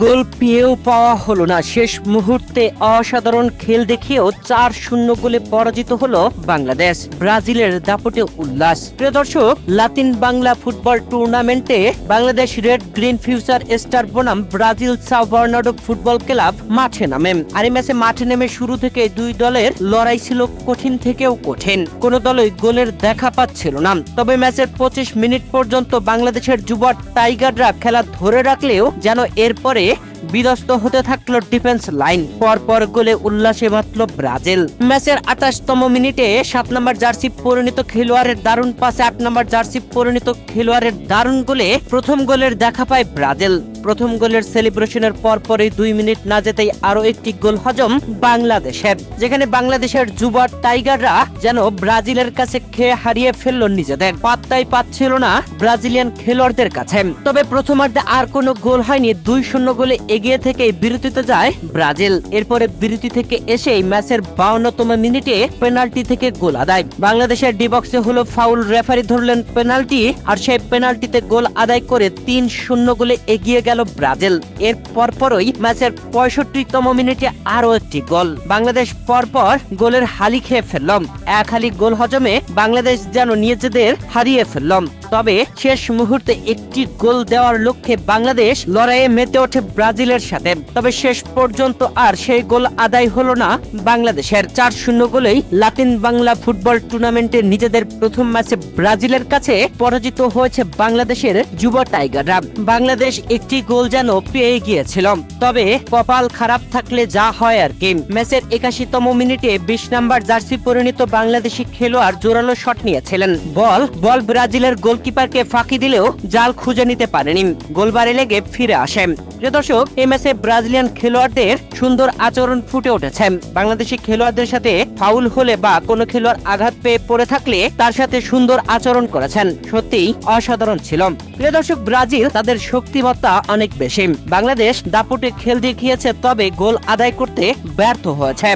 গোল পেয়েও পাওয়া হলো না। শেষ মুহূর্তে অসাধারণ খেল দেখিয়েও 4-0 গোলে পরাজিত হলো বাংলাদেশ। ব্রাজিলের দাপটে উল্লাস। প্রিয় দর্শক, লাতিন বাংলা ফুটবল টুর্নামেন্টে Bangladesh red green future star বনাম Brazil Sao Bernardo football club মাঠে নামে। আর এই ম্যাচে মাঠে নেমে শুরু থেকে দুই দলের লড়াই ছিল কঠিন থেকেও কঠিন। কোন দলই গোলের দেখা পাচ্ছিল না। তবে ম্যাচের 25 মিনিট পর্যন্ত বাংলাদেশের যুব টাইগাররা খেলা ধরে রাখলেও যেন এরপরে বিধ্বস্ত হতে থাকলো ডিফেন্স লাইন। পরপর গোলে উল্লাসে মাতল ব্রাজিল। ম্যাচের 28তম মিনিটে 7 নম্বর জার্সি পরিণত খেলোয়াড়ের দারুণ পাশে 8 নম্বর জার্সি পরিণত খেলোয়াড়ের দারুণ গোলে প্রথম গোলের দেখা পায় ব্রাজিল। প্রথম গোলের সেলিব্রেশনের পরপরই 2 মিনিট না যেতেই আরো একটি গোল হজম বাংলাদেশের, যেখানে বাংলাদেশের যুব টাইগাররা যেন ব্রাজিলের কাছে খেয়ে হারিয়ে ফেলল নিজেদের। পাত্তাই পাচ্ছিল না ব্রাজিলিয়ান খেলোয়াড়দের কাছে। তবে প্রথমার্ধে আর কোনো গোল হয়নি। 2-0 গোলে এগিয়ে থেকে বিরতিতে যায় ব্রাজিল। এরপরে বিরতি থেকে এসেই ম্যাচের 52তম মিনিটে পেনাল্টি থেকে গোল আদায়। বাংলাদেশের ডি বক্সে হলো ফাউল, রেফারি ধরলেন পেনাল্টি, আর সেই পেনাল্টিতে গোল আদায় করে 3-0 গোলে এগিয়ে গেল ব্রাজিল। এর পরপরই ম্যাচের 65তম মিনিটে আরো একটি গোল। বাংলাদেশ পরপর গোলের হালি খেয়ে ফেলল। এক হালি গোল হজমে বাংলাদেশ যেন নিজেদের হারিয়ে ফেলল। তবে শেষ মুহূর্তে একটি গোল দেওয়ার লক্ষ্যে বাংলাদেশ লড়াইয়ে মেতে ওঠে ব্রাজিলের সাথে। তবে শেষ পর্যন্ত আর সেই গোল আদায় হলো না বাংলাদেশের। 4-0 গোলেই লাতিন বাংলা ফুটবল টুর্নামেন্টে নিজেদের প্রথম ম্যাচে ব্রাজিলের কাছে পরাজিত হয়েছে বাংলাদেশের যুব টাইগাররা। বাংলাদেশ একটি গোল যেন পেয়ে গিয়েছিল, তবে কপাল খারাপ থাকলে যা হয় আর কি। ম্যাচের 81তম মিনিটে 20 নম্বর জার্সি পরিণত বাংলাদেশি খেলোয়াড় জোরালো শট নিয়েছিলেন। বল ব্রাজিলের গোলকিপারকে ফাঁকি দিলেও জাল খুঁজে নিতে পারেনি। গোলবারে লেগে ফিরে আসে। প্রিয় দর্শক, এই ম্যাচে ব্রাজিলিয়ান খেলোয়াড়দের সুন্দর আচরণ ফুটে উঠেছে। বাংলাদেশি খেলোয়াড়দের সাথে ফাউল হলে বা কোনো খেলোয়াড় আঘাত পেয়ে পড়ে থাকলে তার সাথে সুন্দর আচরণ করেছেন। সত্যিই অসাধারণ ছিল। প্রিয় দর্শক, ব্রাজিল তাদের শক্তিমত্তা অনেক বেশি। বাংলাদেশ দাপটে খেল দেখিয়েছে, তবে গোল আদায় করতে ব্যর্থ হয়েছে।